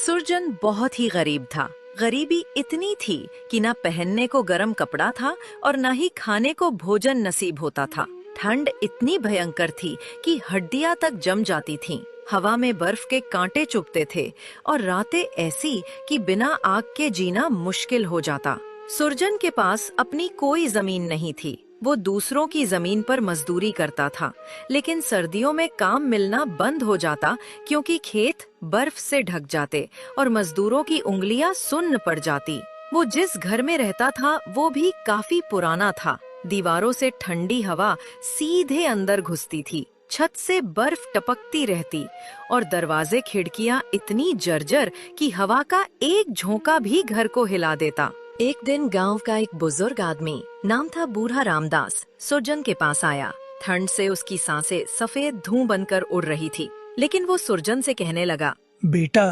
सुरजन बहुत ही गरीब था। गरीबी इतनी थी कि ना पहनने को गर्म कपड़ा था और ना ही खाने को भोजन नसीब होता था। ठंड इतनी भयंकर थी कि हड्डियां तक जम जाती थीं। हवा में बर्फ के कांटे चुभते थे और रातें ऐसी कि बिना आग के जीना मुश्किल हो जाता। सुरजन के पास अपनी कोई जमीन नहीं थी। वो दूसरों की जमीन पर मजदूरी करता था, लेकिन सर्दियों में काम मिलना बंद हो जाता क्योंकि खेत बर्फ से ढक जाते और मजदूरों की उंगलियां सुन्न पड़ जाती। वो जिस घर में रहता था वो भी काफी पुराना था। दीवारों से ठंडी हवा सीधे अंदर घुसती थी, छत से बर्फ टपकती रहती और दरवाजे खिड़कियां इतनी जर्जर कि हवा का एक झोंका भी घर को हिला देता। एक दिन गांव का एक बुजुर्ग आदमी, नाम था बूढ़ा रामदास, सुरजन के पास आया। ठंड से उसकी सांसें सफेद धुआं बनकर उड़ रही थी, लेकिन वो सुरजन से कहने लगा, बेटा,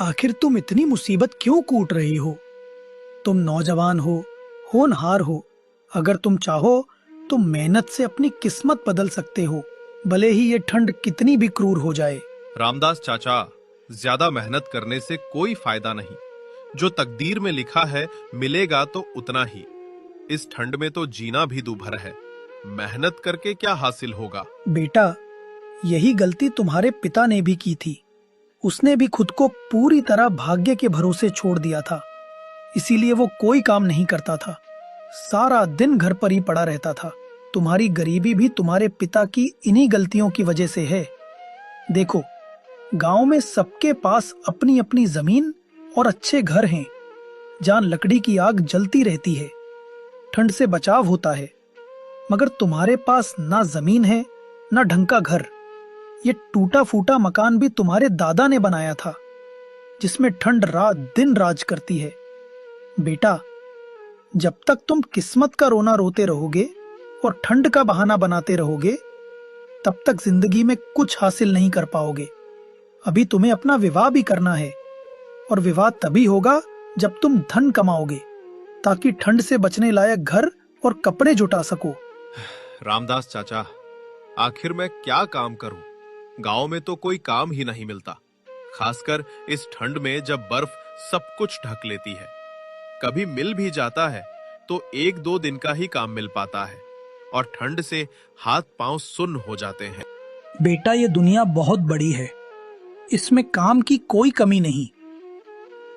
आखिर तुम इतनी मुसीबत क्यों कूट रही हो? तुम नौजवान हो, होनहार हो। अगर तुम चाहो तो मेहनत से अपनी किस्मत बदल सकते हो, भले ही ये ठंड कितनी भी क्रूर हो जाए। रामदास चाचा, ज्यादा मेहनत करने से कोई फायदा नहीं। जो तकदीर में लिखा है मिलेगा तो उतना ही। इस ठंड में तो जीना भी दूभर है। मेहनत करके क्या हासिल होगा? बेटा, यही गलती तुम्हारे पिता ने भी की थी। उसने भी खुद को पूरी तरह भाग्य के भरोसे छोड़ दिया था, इसीलिए वो कोई काम नहीं करता था। सारा दिन घर पर ही पड़ा रहता था। तुम्हारी गरीबी भी तुम्हारे पिता की इन्हीं गलतियों की वजह से है। देखो, गांव में सबके पास अपनी अपनी जमीन और अच्छे घर हैं, जहां लकड़ी की आग जलती रहती है, ठंड से बचाव होता है। मगर तुम्हारे पास ना जमीन है ना ढंग का घर। ये टूटा फूटा मकान भी तुम्हारे दादा ने बनाया था, जिसमें ठंड रात दिन राज करती है। बेटा, जब तक तुम किस्मत का रोना रोते रहोगे और ठंड का बहाना बनाते रहोगे, तब तक जिंदगी में कुछ हासिल नहीं कर पाओगे। अभी तुम्हें अपना विवाह भी करना है, और विवाह तभी होगा जब तुम धन कमाओगे, ताकि ठंड से बचने लायक घर और कपड़े जुटा सको। रामदास चाचा, आखिर मैं क्या काम करूं? गांव में तो कोई काम ही नहीं मिलता, खासकर इस ठंड में जब बर्फ सब कुछ ढक लेती है। कभी मिल भी जाता है तो 1-2 दिन का ही काम मिल पाता है और ठंड से हाथ पांव सुन्न हो जाते हैं। बेटा, ये दुनिया बहुत बड़ी है, इसमें काम की कोई कमी नहीं।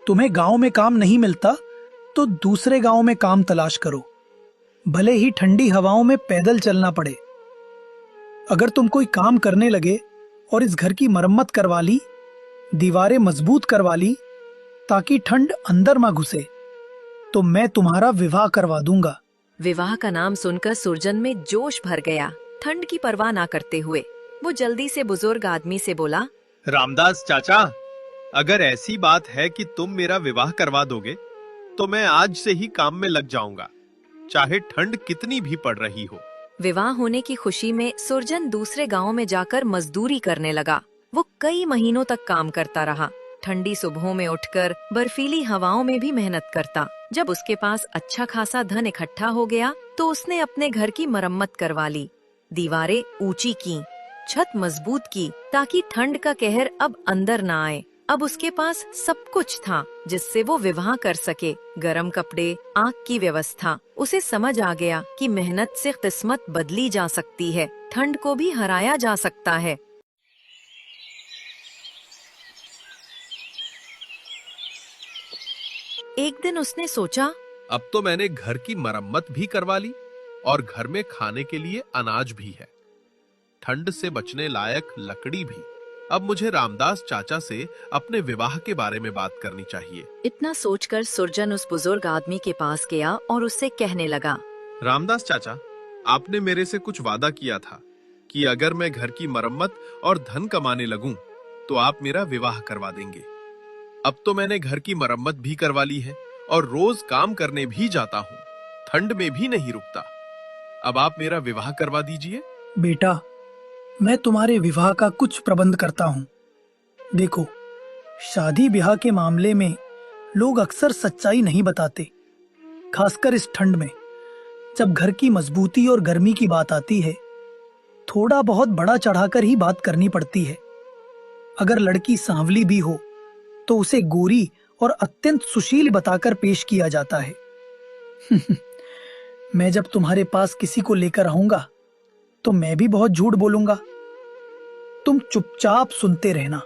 तुम्हें गांव में काम नहीं मिलता तो दूसरे गांव में काम तलाश करो, भले ही ठंडी हवाओं में पैदल चलना पड़े। अगर तुम कोई काम करने लगे और इस घर की मरम्मत करवा ली, दीवारें मजबूत करवा ली ताकि ठंड अंदर ना घुसे, तो मैं तुम्हारा विवाह करवा दूंगा। विवाह का नाम सुनकर सुरजन में जोश भर गया। ठंड की परवाह ना करते हुए वो जल्दी से बुजुर्ग आदमी से बोला, रामदास चाचा, अगर ऐसी बात है कि तुम मेरा विवाह करवा दोगे तो मैं आज से ही काम में लग जाऊंगा, चाहे ठंड कितनी भी पड़ रही हो। विवाह होने की खुशी में सुरजन दूसरे गांव में जाकर मजदूरी करने लगा। वो कई महीनों तक काम करता रहा, ठंडी सुबहों में उठकर बर्फीली हवाओं में भी मेहनत करता। जब उसके पास अच्छा खासा धन इकट्ठा हो गया तो उसने अपने घर की मरम्मत करवा ली, दीवारें ऊंची की, छत मजबूत की ताकि ठंड का कहर अब अंदर ना आए। अब उसके पास सब कुछ था जिससे वो विवाह कर सके। गरम कपड़े, आग की व्यवस्था। उसे समझ आ गया कि मेहनत से किस्मत बदली जा सकती है, ठंड को भी हराया जा सकता है। एक दिन उसने सोचा, अब तो मैंने घर की मरम्मत भी करवा ली और घर में खाने के लिए अनाज भी है, ठंड से बचने लायक लकड़ी भी। अब मुझे रामदास चाचा से अपने विवाह के बारे में बात करनी चाहिए। इतना सोचकर सुरजन उस बुजुर्ग आदमी के पास गया और उससे कहने लगा, रामदास चाचा, आपने मेरे से कुछ वादा किया था कि अगर मैं घर की मरम्मत और धन कमाने लगूं तो आप मेरा विवाह करवा देंगे। अब तो मैंने घर की मरम्मत भी करवा ली है और रोज काम करने भी जाता हूँ, ठंड में भी नहीं रुकता। अब आप मेरा विवाह करवा दीजिए। बेटा, मैं तुम्हारे विवाह का कुछ प्रबंध करता हूँ। देखो, शादी ब्याह के मामले में लोग अक्सर सच्चाई नहीं बताते, खासकर इस ठंड में। जब घर की मजबूती और गर्मी की बात आती है, थोड़ा बहुत बड़ा चढ़ाकर ही बात करनी पड़ती है। अगर लड़की सांवली भी हो तो उसे गोरी और अत्यंत सुशील बताकर पेश किया जाता है। मैं जब तुम्हारे पास किसी को लेकर आऊंगा तो मैं भी बहुत झूठ बोलूंगा। तुम चुपचाप सुनते रहना।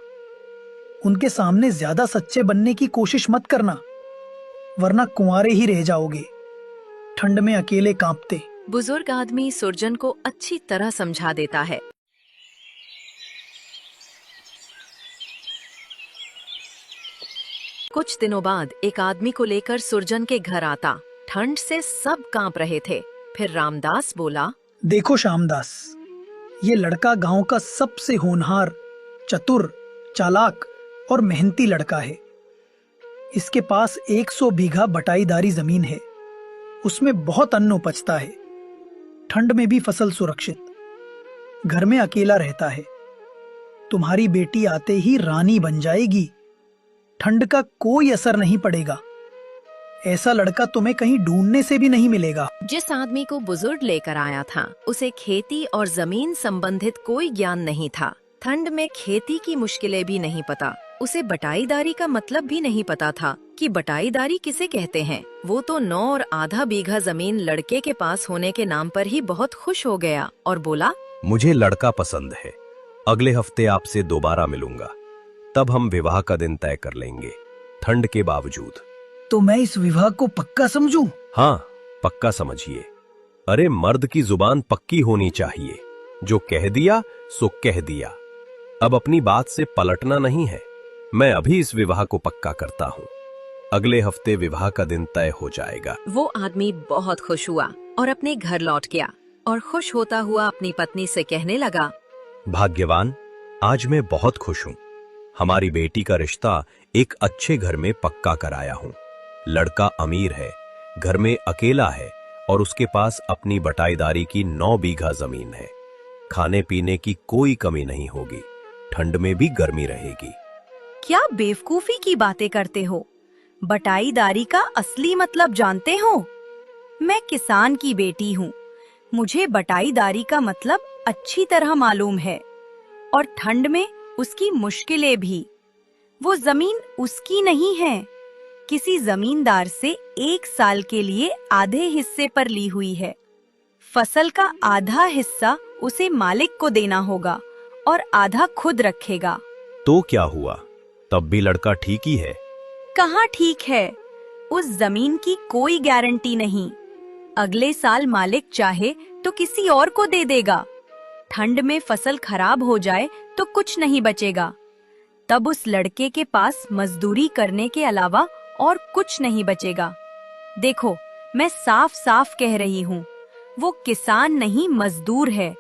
उनके सामने ज्यादा सच्चे बनने की कोशिश मत करना, वरना कुंवारे ही रह जाओगे, ठंड में अकेले कांपते। बुजुर्ग आदमी सुरजन को अच्छी तरह समझा देता है। कुछ दिनों बाद एक आदमी को लेकर सुरजन के घर आता। ठंड से सब कांप रहे थे। फिर रामदास बोला, देखो श्यामदास, ये लड़का गांव का सबसे होनहार, चतुर, चालाक और मेहनती लड़का है। इसके पास 100 बीघा बटाईदारी जमीन है। उसमें बहुत अन्न उपजता है। ठंड में भी फसल सुरक्षित। घर में अकेला रहता है। तुम्हारी बेटी आते ही रानी बन जाएगी। ठंड का कोई असर नहीं पड़ेगा। ऐसा लड़का तुम्हें कहीं ढूंढने से भी नहीं मिलेगा। जिस आदमी को बुजुर्ग लेकर आया था उसे खेती और जमीन संबंधित कोई ज्ञान नहीं था। ठंड में खेती की मुश्किलें भी नहीं पता। उसे बटाईदारी का मतलब भी नहीं पता था कि बटाईदारी किसे कहते हैं। वो तो 9 और आधा बीघा जमीन लड़के के पास होने के नाम पर ही बहुत खुश हो गया और बोला, मुझे लड़का पसंद है। अगले हफ्ते आपसे दोबारा मिलूंगा, तब हम विवाह का दिन तय कर लेंगे, ठंड के बावजूद। तो मैं इस विवाह को पक्का समझूं? हाँ, पक्का समझिए। अरे मर्द की जुबान पक्की होनी चाहिए। जो कह दिया सो कह दिया। अब अपनी बात से पलटना नहीं है। मैं अभी इस विवाह को पक्का करता हूँ। अगले हफ्ते विवाह का दिन तय हो जाएगा। वो आदमी बहुत खुश हुआ और अपने घर लौट गया और खुश होता हुआ अपनी पत्नी से कहने लगा, भाग्यवान, आज मैं बहुत खुश हूँ। हमारी बेटी का रिश्ता एक अच्छे घर में पक्का कराया हूँ। लड़का अमीर है, घर में अकेला है और उसके पास अपनी बटाईदारी की 9 बीघा जमीन है। खाने पीने की कोई कमी नहीं होगी। ठंड में भी गर्मी रहेगी। क्या बेवकूफी की बातें करते हो? बटाईदारी का असली मतलब जानते हो? मैं किसान की बेटी हूँ। मुझे बटाईदारी का मतलब अच्छी तरह मालूम है, और ठंड में उसकी मुश्किलें भी। वो जमीन उसकी नहीं है, किसी जमींदार से 1 साल के लिए आधे हिस्से पर ली हुई है। फसल का आधा हिस्सा उसे मालिक को देना होगा और आधा खुद रखेगा। तो क्या हुआ? तब भी लड़का ठीक ही है। कहाँ ठीक है? उस जमीन की कोई गारंटी नहीं। अगले साल मालिक चाहे तो किसी और को दे देगा। ठंड में फसल खराब हो जाए तो कुछ नहीं बचेगा। तब उस लड़के के पास मजदूरी करने के अलावा और कुछ नहीं बचेगा। देखो, मैं साफ साफ कह रही हूँ, वो किसान नहीं मजदूर है,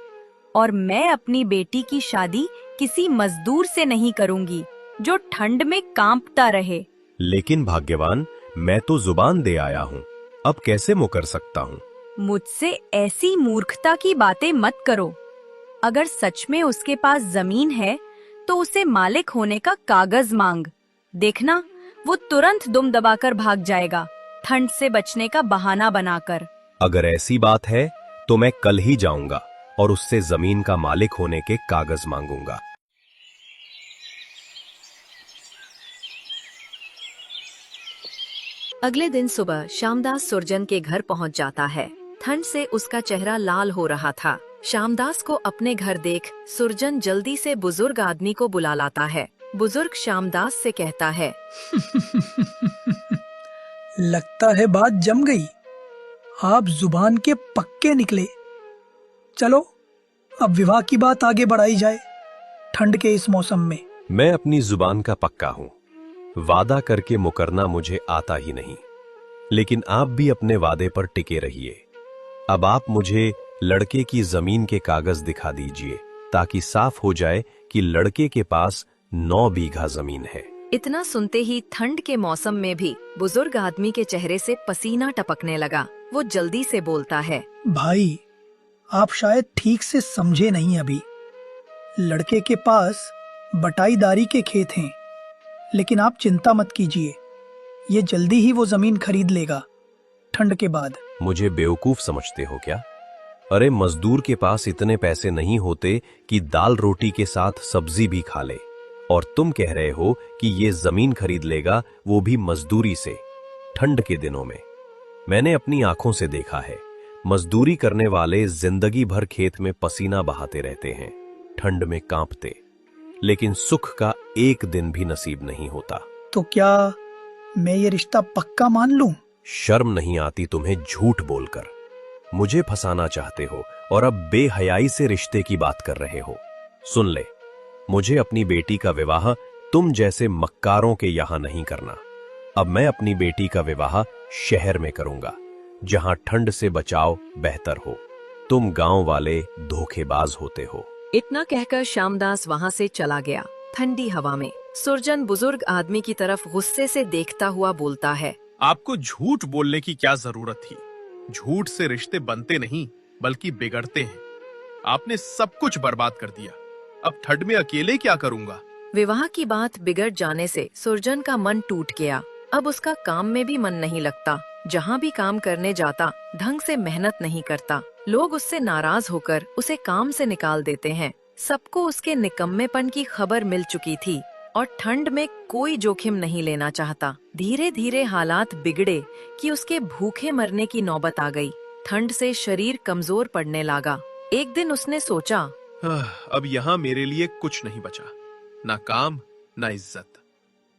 और मैं अपनी बेटी की शादी किसी मजदूर से नहीं करूँगी जो ठंड में कांपता रहे। लेकिन भाग्यवान, मैं तो जुबान दे आया हूँ, अब कैसे मुकर सकता हूँ? मुझसे ऐसी मूर्खता की बातें मत करो। अगर सच में उसके पास जमीन है तो उसे मालिक होने का कागज मांग। देखना, वो तुरंत दुम दबाकर भाग जाएगा, ठंड से बचने का बहाना बनाकर। अगर ऐसी बात है तो मैं कल ही जाऊंगा और उससे जमीन का मालिक होने के कागज मांगूंगा। अगले दिन सुबह श्यामदास सुरजन के घर पहुंच जाता है। ठंड से उसका चेहरा लाल हो रहा था। श्यामदास को अपने घर देख सुरजन जल्दी से बुजुर्ग आदमी को बुला लाता है। बुजुर्ग श्यामदास से कहता है, लगता है बात जम गई। आप जुबान के पक्के निकले। चलो, अब विवाह की बात आगे बढ़ाई जाए। ठंड के इस मौसम में मैं अपनी जुबान का पक्का हूँ। वादा करके मुकरना मुझे आता ही नहीं, लेकिन आप भी अपने वादे पर टिके रहिए। अब आप मुझे लड़के की जमीन के कागज दिखा दीजिए, ताकि साफ हो जाए कि लड़के के पास 9 बीघा जमीन है। इतना सुनते ही ठंड के मौसम में भी बुजुर्ग आदमी के चेहरे से पसीना टपकने लगा। वो जल्दी से बोलता है, भाई, आप शायद ठीक से समझे नहीं अभी। लड़के के पास बटाईदारी के खेत हैं, लेकिन आप चिंता मत कीजिए, ये जल्दी ही वो जमीन खरीद लेगा, ठंड के बाद। मुझे बेवकूफ समझते हो क्या? अरे मजदूर के पास इतने पैसे नहीं होते कि दाल रोटी के साथ सब्जी भी खा ले। और तुम कह रहे हो कि ये जमीन खरीद लेगा, वो भी मजदूरी से, ठंड के दिनों में। मैंने अपनी आंखों से देखा है, मजदूरी करने वाले जिंदगी भर खेत में पसीना बहाते रहते हैं, ठंड में कांपते, लेकिन सुख का एक दिन भी नसीब नहीं होता। तो क्या मैं ये रिश्ता पक्का मान लूं? शर्म नहीं आती तुम्हें झूठ बोलकर? मुझे फंसाना चाहते हो और अब बेहयाई से रिश्ते की बात कर रहे हो। सुन ले, मुझे अपनी बेटी का विवाह तुम जैसे मक्कारों के यहां नहीं करना। अब मैं अपनी बेटी का विवाह शहर में करूंगा, जहां ठंड से बचाव बेहतर हो। तुम गांव वाले धोखेबाज होते हो। इतना कहकर श्यामदास वहां से चला गया। ठंडी हवा में सुरजन बुजुर्ग आदमी की तरफ गुस्से से देखता हुआ बोलता है, आपको झूठ बोलने की क्या जरूरत थी? झूठ से रिश्ते बनते नहीं बल्कि बिगड़ते हैं। आपने सब कुछ बर्बाद कर दिया। अब ठंड में अकेले क्या करूंगा? विवाह की बात बिगड़ जाने से सुरजन का मन टूट गया। अब उसका काम में भी मन नहीं लगता। जहाँ भी काम करने जाता ढंग से मेहनत नहीं करता। लोग उससे नाराज होकर उसे काम से निकाल देते हैं। सबको उसके निकम्मेपन की खबर मिल चुकी थी और ठंड में कोई जोखिम नहीं लेना चाहता। धीरे धीरे हालात बिगड़े कि उसके भूखे मरने की नौबत आ गई। ठंड से शरीर कमजोर पड़ने लगा। एक दिन उसने सोचा, अब यहाँ मेरे लिए कुछ नहीं बचा, ना काम ना इज्जत।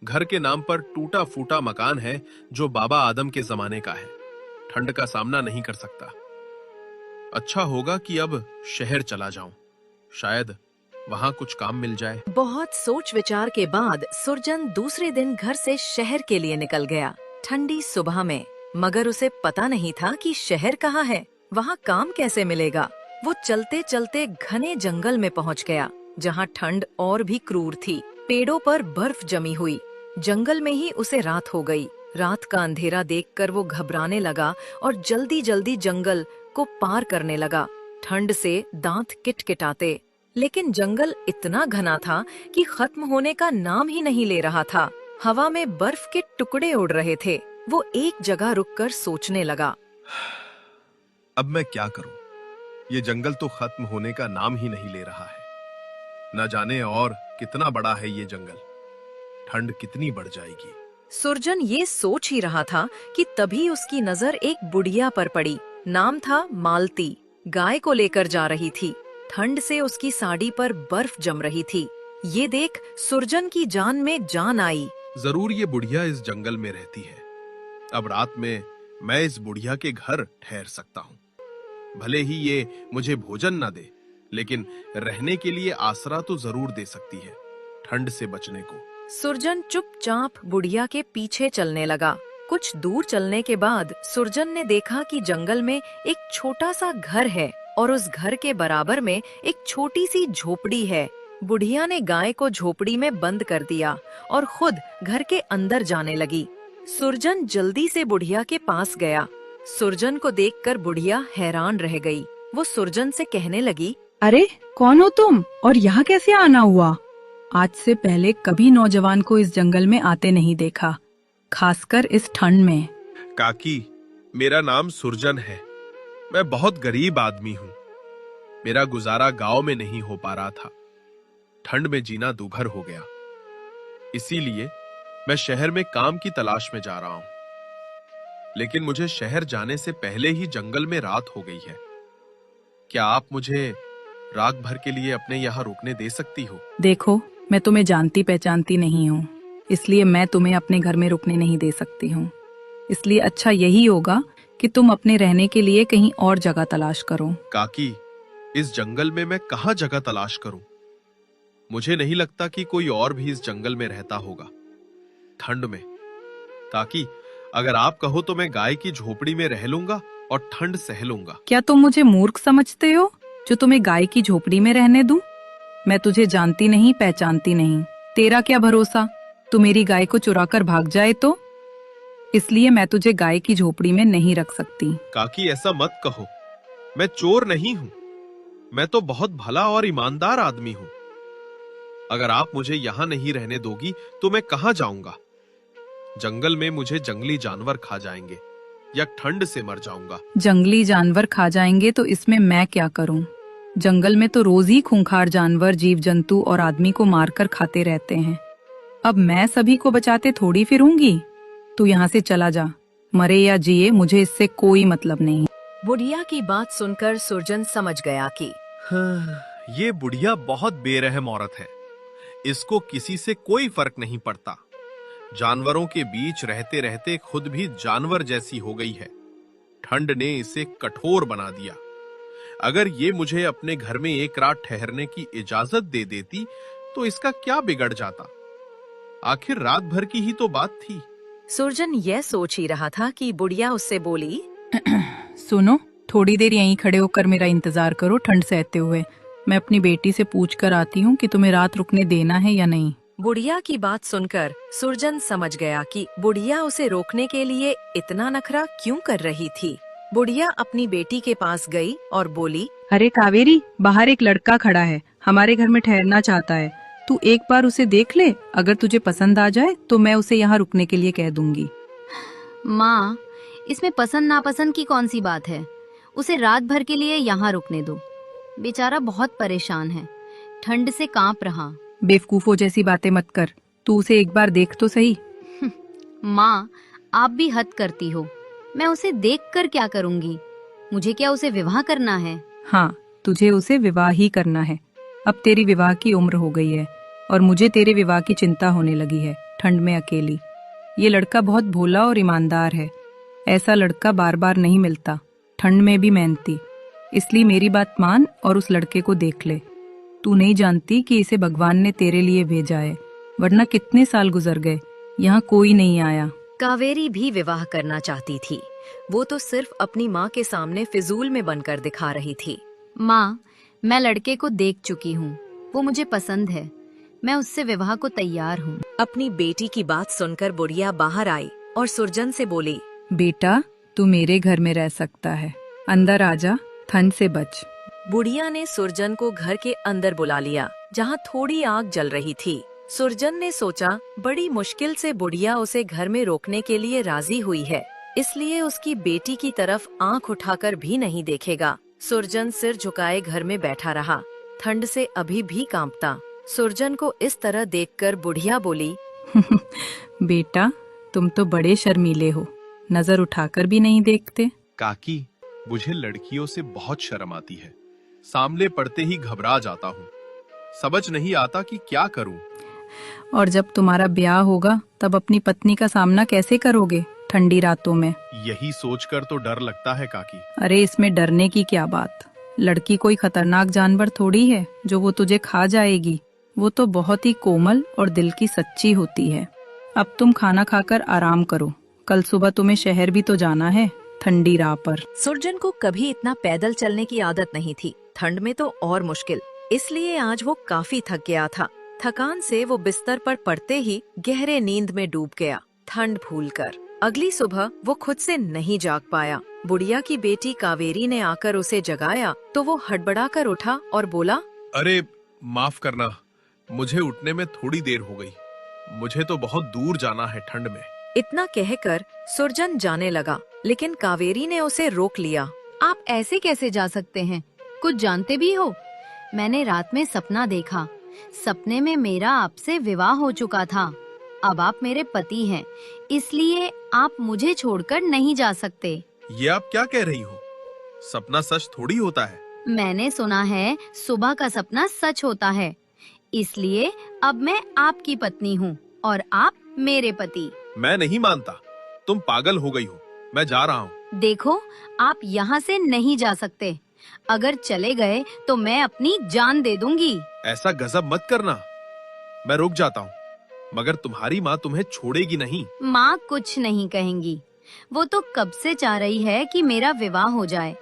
घर के नाम पर टूटा फूटा मकान है जो बाबा आदम के जमाने का है। ठंड का सामना नहीं कर सकता। अच्छा होगा कि अब शहर चला जाऊं, शायद वहां कुछ काम मिल जाए। बहुत सोच विचार के बाद सुरजन दूसरे दिन घर से शहर के लिए निकल गया। ठंडी सुबह में, मगर उसे पता नहीं था कि शहर कहाँ है, वहाँ काम कैसे मिलेगा। वो चलते चलते घने जंगल में पहुँच गया, जहाँ ठंड और भी क्रूर थी। पेड़ों पर बर्फ जमी हुई। जंगल में ही उसे रात हो गई। रात का अंधेरा देखकर वो घबराने लगा और जल्दी जल्दी जंगल को पार करने लगा। ठंड से दांत किटकिटाते, लेकिन जंगल इतना घना था कि खत्म होने का नाम ही नहीं ले रहा था। हवा में बर्फ के टुकड़े उड़ रहे थे। वो एक जगह रुककर सोचने लगा, अब मैं क्या करूं? ये जंगल तो खत्म होने का नाम ही नहीं ले रहा है। न जाने और कितना बड़ा है ये जंगल। ठंड कितनी बढ़ जाएगी। सुरजन ये सोच ही रहा था कि तभी उसकी नजर एक बुढ़िया पर पड़ी। नाम था मालती। गाय को लेकर जा रही थी। ठंड से उसकी साड़ी पर बर्फ जम रही थी। ये देख सुरजन की जान में जान आई। जरूर ये बुढ़िया इस जंगल में रहती है। अब रात में मैं इस बुढ़िया के घर ठहर सकता हूँ। भले ही ये मुझे भोजन न दे, लेकिन रहने के लिए आसरा तो जरूर दे सकती है, ठंड से बचने को। सुरजन चुपचाप बुढ़िया के पीछे चलने लगा। कुछ दूर चलने के बाद सुरजन ने देखा कि जंगल में एक छोटा सा घर है और उस घर के बराबर में एक छोटी सी झोपड़ी है। बुढ़िया ने गाय को झोपड़ी में बंद कर दिया और खुद घर के अंदर जाने लगी। सुरजन जल्दी से बुढ़िया के पास गया। सुरजन को देखकर बुढ़िया हैरान रह गई। वो सुरजन से कहने लगी, अरे कौन हो तुम और यहाँ कैसे आना हुआ? आज से पहले कभी नौजवान को इस जंगल में आते नहीं देखा, खासकर इस ठंड में। काकी, मेरा नाम सुरजन है। मैं बहुत गरीब आदमी हूँ। मेरा गुजारा गांव में नहीं हो पा रहा था। ठंड में जीना दूभर हो गया। इसीलिए मैं शहर में काम की तलाश में जा रहा हूँ। लेकिन मुझे शहर जाने से पहले ही जंगल में रात हो गई है। क्या आप मुझे रात भर के लिए अपने यहाँ रुकने दे सकती हो? देखो, मैं तुम्हें जानती पहचानती नहीं हूँ, इसलिए मैं तुम्हें अपने घर में रुकने नहीं दे सकती हूँ। इसलिए अच्छा यही होगा कि तुम अपने रहने के लिए कहीं और जगह तलाश करो। काकी, इस जंगल में मैं कहाँ जगह तलाश करूं? मुझे नहीं लगता कि कोई और भी इस जंगल में रहता होगा ठंड में। काकी, अगर आप कहो तो मैं गाय की झोपड़ी में रह लूंगा और ठंड सह लूंगा। क्या तुम मुझे मूर्ख समझते हो जो तुम्हें गाय की झोपड़ी में रहने दूं? मैं तुझे जानती नहीं पहचानती नहीं। तेरा क्या भरोसा तू मेरी गाय को चुराकर भाग जाए तो? इसलिए मैं तुझे गाय की झोपड़ी में नहीं रख सकती। काकी, ऐसा मत कहो। मैं चोर नहीं हूँ। मैं तो बहुत भला और ईमानदार आदमी हूँ। अगर आप मुझे यहाँ नहीं रहने दोगी तो मैं कहाँ जाऊंगा? जंगल में मुझे जंगली जानवर खा जाएंगे या ठंड से मर जाऊंगा। जंगली जानवर खा जाएंगे तो इसमें मैं क्या करूं? जंगल में तो रोज ही खूंखार जानवर, जीव जंतु और आदमी को मारकर खाते रहते हैं। अब मैं सभी को बचाते थोड़ी फिरूंगी। तू यहाँ से चला जा, मरे या जिए मुझे इससे कोई मतलब नहीं। बुढ़िया की बात सुनकर सुरजन समझ गया कि ये बुढ़िया बहुत बेरहम औरत है। इसको किसी से कोई फर्क नहीं पड़ता। जानवरों के बीच रहते रहते खुद भी जानवर जैसी हो गई है। ठंड ने इसे कठोर बना दिया। अगर ये मुझे अपने घर में एक रात ठहरने की इजाजत दे देती तो इसका क्या बिगड़ जाता। आखिर रात भर की ही तो बात थी। सुरजन यह सोच ही रहा था कि बुढ़िया उससे बोली, सुनो, थोड़ी देर यहीं खड़े होकर मेरा इंतजार करो ठंड सहते हुए। मैं अपनी बेटी से पूछ कर आती हूँ कि तुम्हें रात रुकने देना है या नहीं। बुढ़िया की बात सुनकर सुरजन समझ गया कि बुढ़िया उसे रोकने के लिए इतना नखरा क्यों कर रही थी। बुढ़िया अपनी बेटी के पास गई और बोली, अरे कावेरी, बाहर एक लड़का खड़ा है, हमारे घर में ठहरना चाहता है। तू एक बार उसे देख ले, अगर तुझे पसंद आ जाए तो मैं उसे यहाँ रुकने के लिए कह दूंगी। माँ, इसमें पसंद नापसंद की कौन सी बात है। उसे रात भर के लिए यहाँ रुकने दो। बेचारा बहुत परेशान है, ठंड से कांप रहा। बेवकूफों जैसी बातें मत कर, तू उसे एक बार देख तो सही। माँ, आप भी हद करती हो। मैं उसे देखकर क्या करूँगी? मुझे क्या उसे विवाह करना है? हाँ, तुझे उसे विवाह ही करना है। अब तेरी विवाह की उम्र हो गई है और मुझे तेरे विवाह की चिंता होने लगी है, ठंड में अकेली। ये लड़का बहुत भोला और ईमानदार है। ऐसा लड़का बार बार नहीं मिलता, ठंड में भी मेहनती। इसलिए मेरी बात मान और उस लड़के को देख ले। तू नहीं जानती कि इसे भगवान ने तेरे लिए भेजा है, वरना कितने साल गुजर गए, यहाँ कोई नहीं आया। कावेरी भी विवाह करना चाहती थी। वो तो सिर्फ अपनी माँ के सामने फिजूल में बनकर दिखा रही थी। माँ, मैं लड़के को देख चुकी हूँ, वो मुझे पसंद है। मैं उससे विवाह को तैयार हूँ। अपनी बेटी की बात सुनकर बुढ़िया बाहर आई और सुरजन से बोली, बेटा, तू मेरे घर में रह सकता है, अंदर आजा, ठंड से बच। बुढ़िया ने सुरजन को घर के अंदर बुला लिया, जहाँ थोड़ी आग जल रही थी। सुरजन ने सोचा बड़ी मुश्किल से बुढ़िया उसे घर में रोकने के लिए राजी हुई है, इसलिए उसकी बेटी की तरफ आंख उठाकर भी नहीं देखेगा। सुरजन सिर झुकाए घर में बैठा रहा, ठंड से अभी भी कांपता। सुरजन को इस तरह देखकर बुढ़िया बोली, बेटा, तुम तो बड़े शर्मीले हो, नजर उठाकर भी नहीं देखते। काकी, मुझे लड़कियों से बहुत शर्म आती है। सामने पड़ते ही घबरा जाता हूँ। समझ नहीं आता कि क्या करूँ। और जब तुम्हारा ब्याह होगा तब अपनी पत्नी का सामना कैसे करोगे ठंडी रातों में? यही सोचकर तो डर लगता है काकी। अरे इसमें डरने की क्या बात। लड़की कोई खतरनाक जानवर थोड़ी है जो वो तुझे खा जाएगी। वो तो बहुत ही कोमल और दिल की सच्ची होती है। अब तुम खाना खाकर आराम करो, कल सुबह तुम्हें शहर भी तो जाना है ठंडी राह पर। सुरजन को कभी इतना पैदल चलने की आदत नहीं थी, ठंड में तो और मुश्किल। इसलिए आज वो काफी थक गया था। थकान से वो बिस्तर पर पड़ते ही गहरे नींद में डूब गया, ठंड भूलकर। अगली सुबह वो खुद से नहीं जाग पाया। बुढ़िया की बेटी कावेरी ने आकर उसे जगाया तो वो हड़बड़ाकर उठा और बोला, अरे माफ करना, मुझे उठने में थोड़ी देर हो गई। मुझे तो बहुत दूर जाना है ठंड में। इतना कहकर सुरजन जाने लगा, लेकिन कावेरी ने उसे रोक लिया। आप ऐसे कैसे जा सकते हैं? कुछ जानते भी हो? मैंने रात में सपना देखा। सपने में मेरा आपसे विवाह हो चुका था। अब आप मेरे पति हैं, इसलिए आप मुझे छोड़कर नहीं जा सकते। ये आप क्या कह रही हो? सपना सच थोड़ी होता है। मैंने सुना है सुबह का सपना सच होता है, इसलिए अब मैं आपकी पत्नी हूँ और आप मेरे पति। मैं नहीं मानता, तुम पागल हो गई हो। मैं जा रहा हूँ। देखो, आप यहाँ से नहीं जा सकते। अगर चले गए तो मैं अपनी जान दे दूंगी। ऐसा गजब मत करना। मैं रुक जाता हूँ, मगर तुम्हारी माँ तुम्हें छोड़ेगी नहीं। माँ कुछ नहीं कहेंगी। वो तो कब से चाह रही है कि मेरा विवाह हो जाए।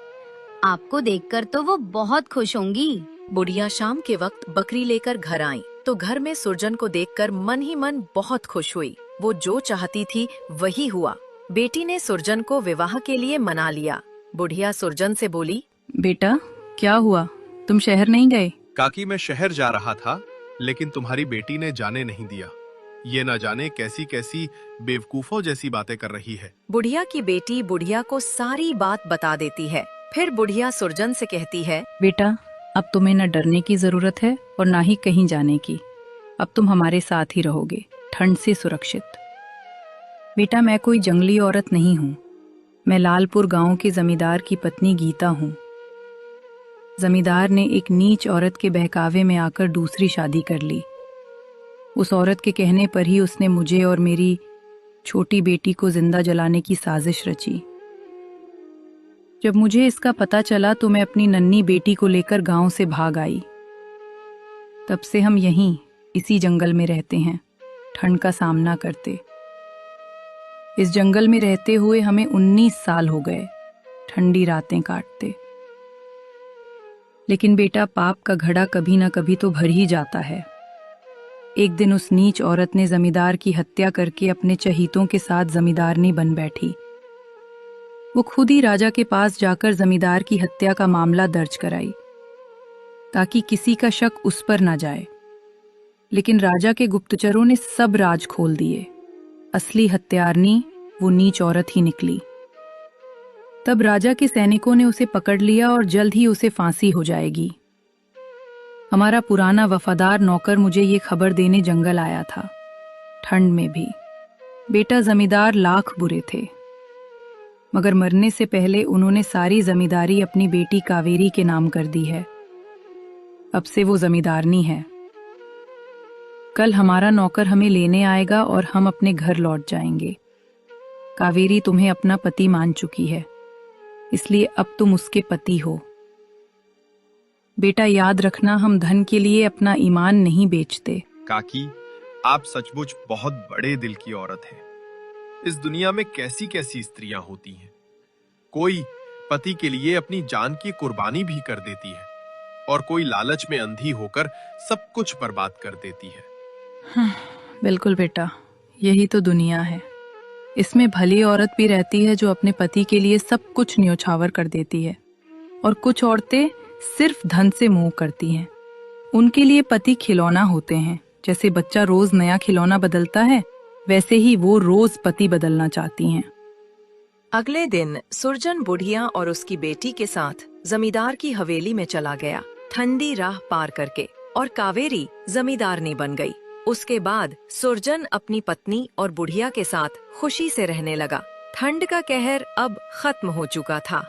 आपको देखकर तो वो बहुत खुश होंगी। बुढ़िया शाम के वक्त बकरी लेकर घर आई तो घर में सुरजन को देखकर मन ही मन बहुत खुश हुई। वो जो चाहती थी वही हुआ। बेटी ने सुरजन को विवाह के लिए मना लिया। बुढ़िया सुरजन से बोली, बेटा, क्या हुआ, तुम शहर नहीं गए? काकी, मैं शहर जा रहा था, लेकिन तुम्हारी बेटी ने जाने नहीं दिया। ये न जाने कैसी कैसी बेवकूफों जैसी बातें कर रही है। बुढ़िया की बेटी बुढ़िया को सारी बात बता देती है। फिर बुढ़िया सुरजन से कहती है, बेटा, अब तुम्हें न डरने की जरूरत है और ना ही कहीं जाने की। अब तुम हमारे साथ ही रहोगे, ठंड से सुरक्षित। बेटा, मैं कोई जंगली औरत नहीं हूं। मैं लालपुर गांव के जमींदार की पत्नी गीता हूं। जमींदार ने एक नीच औरत के बहकावे में आकर दूसरी शादी कर ली। उस औरत के कहने पर ही उसने मुझे और मेरी छोटी बेटी को जिंदा जलाने की साजिश रची। जब मुझे इसका पता चला तो मैं अपनी नन्ही बेटी को लेकर गांव से भाग आई। तब से हम यहीं इसी जंगल में रहते हैं, ठंड का सामना करते। इस जंगल में रहते हुए हमें 19 साल हो गए, ठंडी रातें काटते। लेकिन बेटा, पाप का घड़ा कभी ना कभी तो भर ही जाता है। एक दिन उस नीच औरत ने जमींदार की हत्या करके अपने चहीतों के साथ जमींदारनी बन बैठी। वो खुद ही राजा के पास जाकर जमींदार की हत्या का मामला दर्ज कराई ताकि किसी का शक उस पर ना जाए। लेकिन राजा के गुप्तचरों ने सब राज खोल दिए। असली हत्यारनी वो नीच औरत ही निकली। तब राजा के सैनिकों ने उसे पकड़ लिया और जल्द ही उसे फांसी हो जाएगी। हमारा पुराना वफादार नौकर मुझे ये खबर देने जंगल आया था, ठंड में भी। बेटा, जमींदार लाख बुरे थे, मगर मरने से पहले उन्होंने सारी जमींदारी अपनी बेटी कावेरी के नाम कर दी है। अब से वो जमींदारनी है। कल हमारा नौकर हमें लेने आएगा और हम अपने घर लौट जाएंगे। कावेरी तुम्हें अपना पति मान चुकी है, इसलिए अब तुम उसके पति हो। बेटा, याद रखना, हम धन के लिए अपना ईमान नहीं बेचते। काकी, आप सचमुच बहुत बड़े दिल की औरत हैं। इस दुनिया में कैसी कैसी स्त्रियां होती हैं। कोई पति के लिए अपनी जान की कुर्बानी भी कर देती है और कोई लालच में अंधी होकर सब कुछ बर्बाद कर देती है। बिल्कुल बेटा, यही तो दुनिया है। इसमें भली औरत भी रहती है जो अपने पति के लिए सब कुछ न्योछावर कर देती है, और कुछ औरतें सिर्फ धन से मोह करती हैं। उनके लिए पति खिलौना होते हैं। जैसे बच्चा रोज नया खिलौना बदलता है, वैसे ही वो रोज पति बदलना चाहती हैं। अगले दिन सुरजन बुढ़िया और उसकी बेटी के साथ जमींदार की हवेली में चला गया, ठंडी राह पार करके, और कावेरी जमींदारनी बन गई। उसके बाद सुरजन अपनी पत्नी और बुढ़िया के साथ खुशी से रहने लगा। ठंड का कहर अब खत्म हो चुका था।